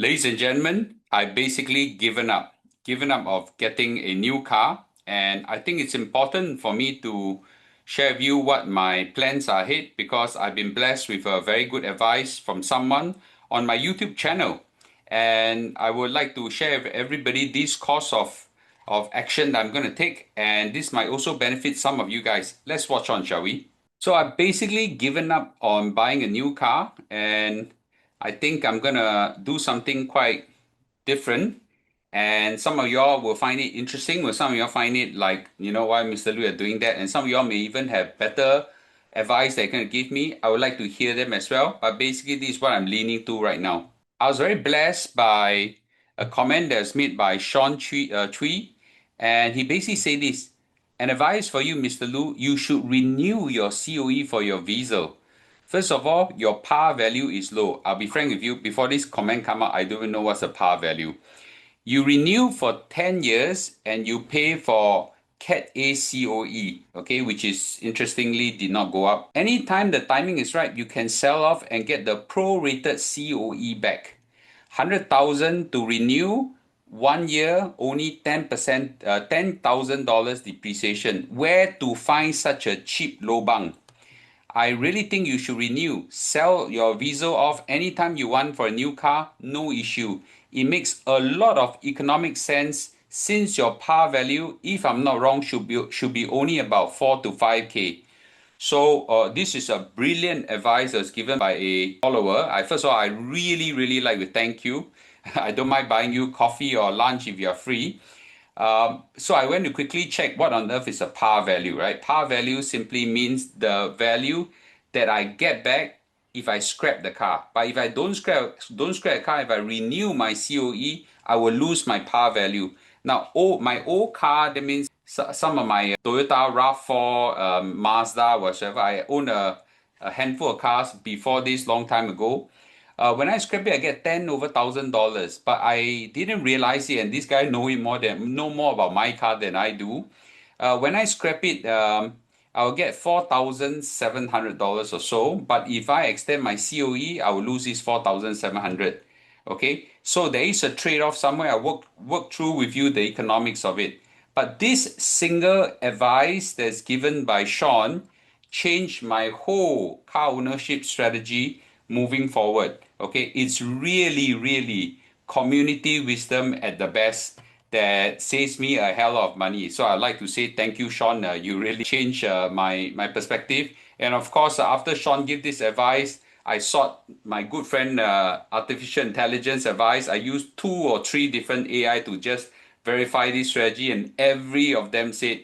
Ladies and gentlemen, I basically given up of getting a new car, and I think it's important for me to share with you what my plans are ahead because I've been blessed with a very good advice from someone on my YouTube channel, and I would like to share with everybody this course of action that I'm going to take, and this might also benefit some of you guys. Let's watch on, shall we? So I've basically given up on buying a new car, and I think I'm gonna do something quite different. And some of y'all will find it interesting, or some of y'all find it like, why Mr. Lu are doing that. And some of y'all may even have better advice they're gonna give me. I would like to hear them as well. But basically, this is what I'm leaning to right now. I was very blessed by a comment that's made by Sean Chui, and he basically said this. An advice for you, Mr. Lu, you should renew your COE for your Vezel. First of all, your par value is low. I'll be frank with you, before this comment come out, I don't even know what's a par value. You renew for 10 years and you pay for Cat A COE, okay, which is interestingly did not go up. Anytime the timing is right, you can sell off and get the prorated COE back. 100,000 to renew, 1 year, only 10%, $10,000 depreciation. Where to find such a cheap lobang? I really think you should renew. Sell your Vezel off anytime you want for a new car, no issue. It makes a lot of economic sense since your par value, if I'm not wrong, should be only about 4 to 5K. So this is a brilliant advice that's given by a follower. First of all, I really like to thank you. I don't mind buying you coffee or lunch if you're free. So I went to quickly check what on earth is a par value, right? Par value simply means the value that I get back if I scrap the car. But if I don't scrap the car, if I renew my COE, I will lose my par value. Now, my old car, that means some of my Toyota RAV4, Mazda, whatever. I own a handful of cars before this long time ago. When I scrap it, I get 10 over $1,000, but I didn't realize it, and this guy know more about my car than I do. When I scrap it, I'll get $4,700 or so. But if I extend my COE, I will lose this 4,700. Okay, so there is a trade-off somewhere. I work through with you the economics of it. But this single advice that's given by Sean changed my whole car ownership strategy moving forward. Okay, it's really community wisdom at the best that saves me a hell of money. So I'd like to say thank you, Sean. You really changed my perspective. And of course, after Sean gave this advice, I sought my good friend artificial intelligence advice. I used 2 or 3 different AI to just verify this strategy, and every of them said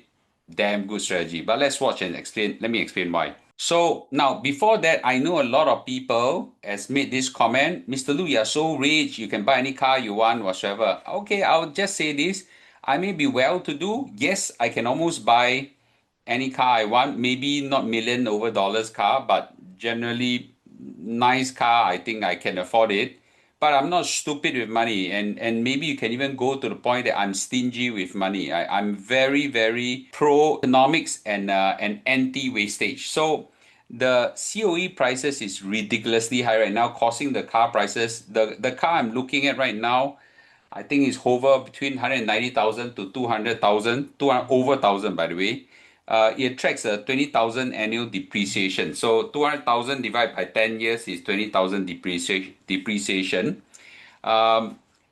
damn good strategy. But let's watch and explain. Let me explain why. So now, before that, I know a lot of people has made this comment. Mr. Lu, you're so rich, you can buy any car you want, whatsoever. Okay, I'll just say this. I may be well-to-do. Yes, I can almost buy any car I want. Maybe not million over dollars car, but generally nice car. I think I can afford it. But I'm not stupid with money, and maybe you can even go to the point that I'm stingy with money. I'm very pro economics and anti wastage. So the COE prices is ridiculously high right now, causing the car prices. The car I'm looking at right now, I think is hover between 190,000 to 200,000, 200 over 1,000 by the way. It tracks a 20,000 annual depreciation. So 200,000 divided by 10 years is 20,000 depreciation.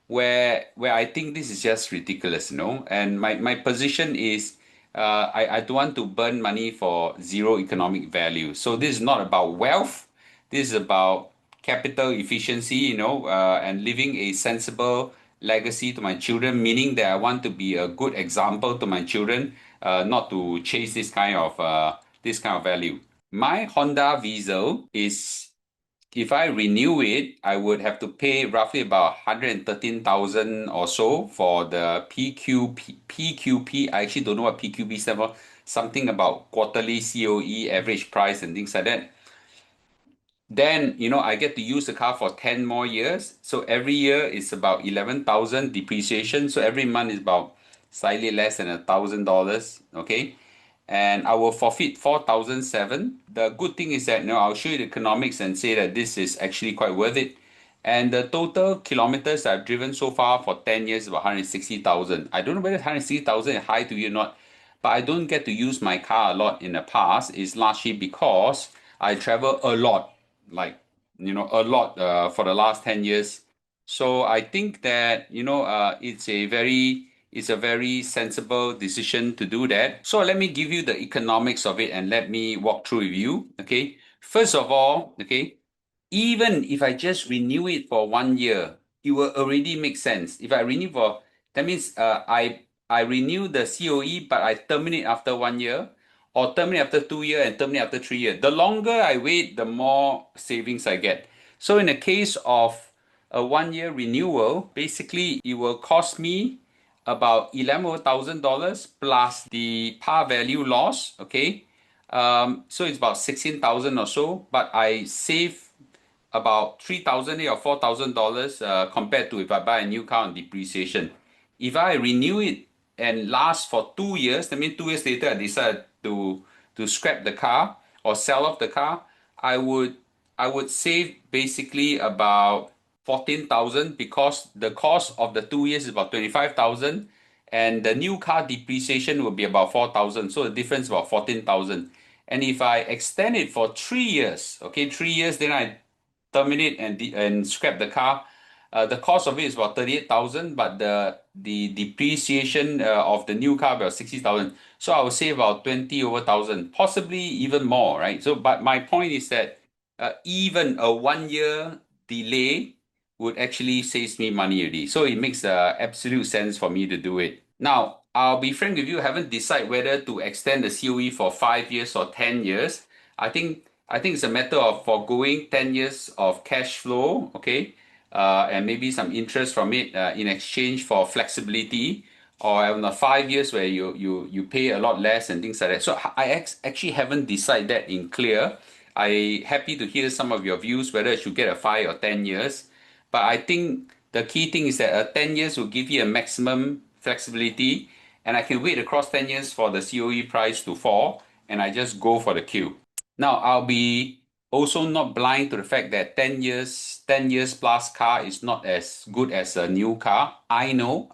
Where I think this is just ridiculous, you know. And my position is I don't want to burn money for zero economic value. So this is not about wealth. This is about capital efficiency, and leaving a sensible legacy to my children, meaning that I want to be a good example to my children, not to chase this kind of value. My Honda Vezel is, if I renew it, I would have to pay roughly about 113,000 or so for the PQP. I actually don't know what PQP stands for. Something about quarterly COE, average price, and things like that. Then, I get to use the car for 10 more years. So every year is about 11,000 depreciation. So every month is about slightly less than $1,000. Okay. And I will forfeit 4,007. The good thing is that, I'll show you the economics and say that this is actually quite worth it. And the total kilometers I've driven so far for 10 years is about 160,000. I don't know whether 160,000 is high to you or not, but I don't get to use my car a lot in the past. It's largely because I travel a lot, like, a lot for the last 10 years. So I think that, it's a very sensible decision to do that. So let me give you the economics of it and let me walk through with you. Okay. First of all, okay, even if I just renew it for 1 year, it will already make sense. If I renew for, that means I renew the COE, but I terminate after 1 year, or terminate after 2 years and terminate after 3 years. The longer I wait, the more savings I get. So in the case of a 1 year renewal, basically it will cost me about $11,000 plus the par value loss. Okay. So it's about 16,000 or so, but I save about 3,000 or $4,000 compared to if I buy a new car on depreciation. If I renew it and last for 2 years, that means 2 years later I decide to scrap the car or sell off the car, I would I would save basically about 14,000 because the cost of the 2 years is about 25,000 and the new car depreciation will be about 4,000. So the difference is about 14,000. And if I extend it for 3 years, okay, 3 years, then I terminate and scrap the car. The cost of it is about 38,000, but the depreciation of the new car about 60,000. So I would say about 20 over thousand, possibly even more, right? So, but my point is that even a 1 year delay would actually save me money already. So it makes absolute sense for me to do it. Now, I'll be frank with you, I haven't decided whether to extend the COE for 5 years or 10 years. I think it's a matter of foregoing 10 years of cash flow, okay, and maybe some interest from it in exchange for flexibility, or on the 5 years where you pay a lot less and things like that. So actually haven't decided that in clear. I happy to hear some of your views whether I should get a 5 or 10 years. But I think the key thing is that 10 years will give you a maximum flexibility, and I can wait across 10 years for the COE price to fall, and I just go for the queue. Now, I'll be also not blind to the fact that 10 years plus car is not as good as a new car. I know.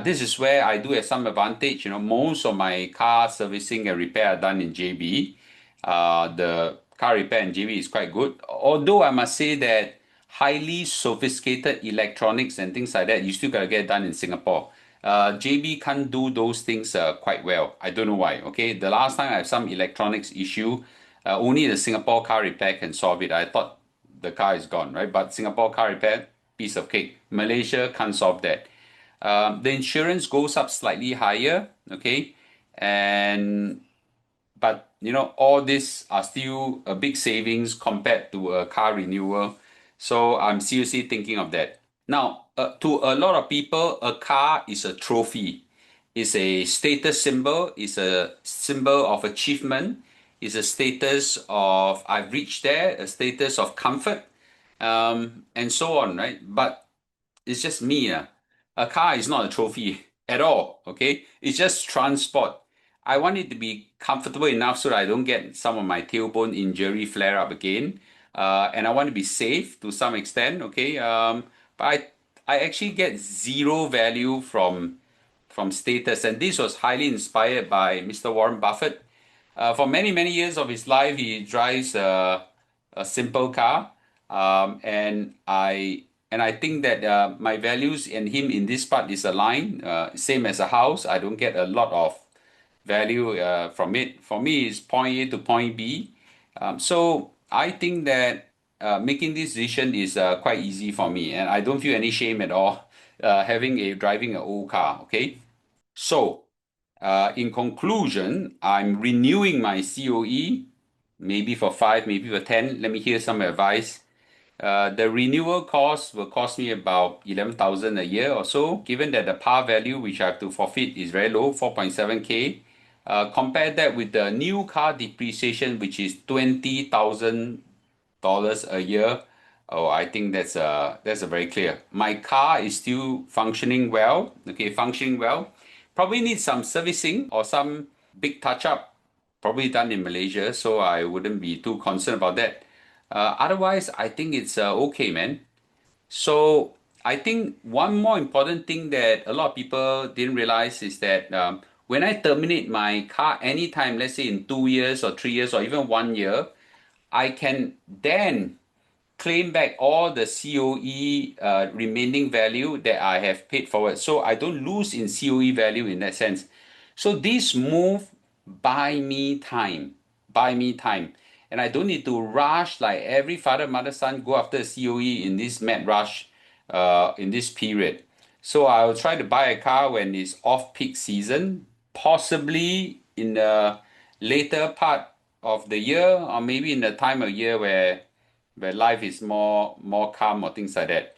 This is where I do have some advantage. Most of my car servicing and repair are done in JB. The car repair in JB is quite good. Although I must say that highly sophisticated electronics and things like that, you still gotta get done in Singapore. JB can't do those things quite well. I don't know why. Okay, the last time I have some electronics issue, only the Singapore car repair can solve it. I thought the car is gone, right? But Singapore car repair, piece of cake. Malaysia can't solve that. The insurance goes up slightly higher, okay, and but all these are still a big savings compared to a car renewal. So I'm seriously thinking of that. Now, to a lot of people, a car is a trophy. It's a status symbol. It's a symbol of achievement. It's a status of I've reached there, a status of comfort, and so on, right? But it's just me. A car is not a trophy at all. Okay, it's just transport. I want it to be comfortable enough so that I don't get some of my tailbone injury flare up again. And I want to be safe to some extent. Okay, but I actually get zero value from status, and this was highly inspired by Mr. Warren Buffett. For many, many years of his life, he drives a simple car, and I think that my values and him in this part is aligned. Same as a house, I don't get a lot of value from it. For me, it's point A to point B. So I think that making this decision is quite easy for me, and I don't feel any shame at all driving an old car. Okay, so in conclusion, I'm renewing my COE, maybe for 5, maybe for 10. Let me hear some advice. The renewal cost will cost me about 11,000 a year or so, given that the par value which I have to forfeit is very low, 4.7K. Compare that with the new car depreciation, which is $20,000 a year. Oh, I think that's a very clear. My car is still functioning well. Okay, functioning well. Probably needs some servicing or some big touch up, probably done in Malaysia, so I wouldn't be too concerned about that. Otherwise, I think it's okay, man. So I think one more important thing that a lot of people didn't realize is that when I terminate my car anytime, let's say in 2 years or 3 years or even 1 year, I can then claim back all the COE remaining value that I have paid forward. So I don't lose in COE value in that sense. So this move buy me time. And I don't need to rush like every father, mother, son go after COE in this mad rush in this period. So I'll try to buy a car when it's off peak season, possibly in the later part of the year or maybe in the time of year where life is more calm or things like that.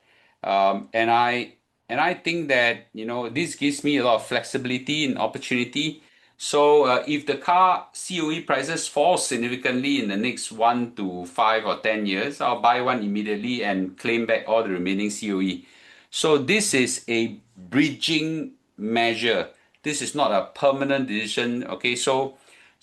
And I think that this gives me a lot of flexibility and opportunity. So if the car COE prices fall significantly in the next 1 to 5 or 10 years, I'll buy one immediately and claim back all the remaining COE. So this is a bridging measure. This is not a permanent decision. Okay, so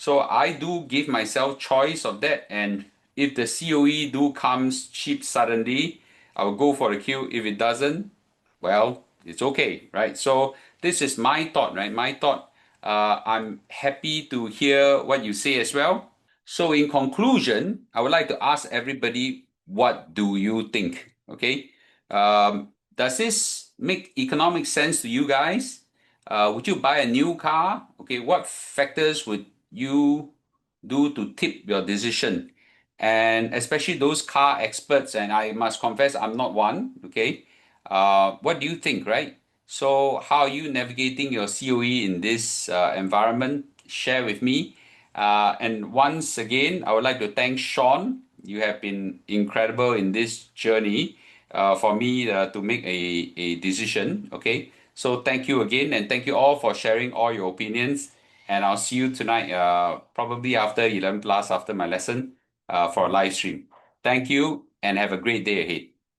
I do give myself choice of that, and if the COE do comes cheap suddenly, I will go for the queue. If it doesn't, well, it's okay, right? So this is my thought, right? My thought. I'm happy to hear what you say as well. So in conclusion, I would like to ask everybody, what do you think? Okay. Does this make economic sense to you guys? Would you buy a new car? Okay, what factors would you do to tip your decision? And especially those car experts, and I must confess, I'm not one. Okay. What do you think, right? So, how are you navigating your COE in this environment? Share with me. And once again, I would like to thank Sean. You have been incredible in this journey for me to make a decision. Okay. So, thank you again. And thank you all for sharing all your opinions. And I'll see you tonight, probably after 11 plus, after my lesson for a live stream. Thank you and have a great day ahead.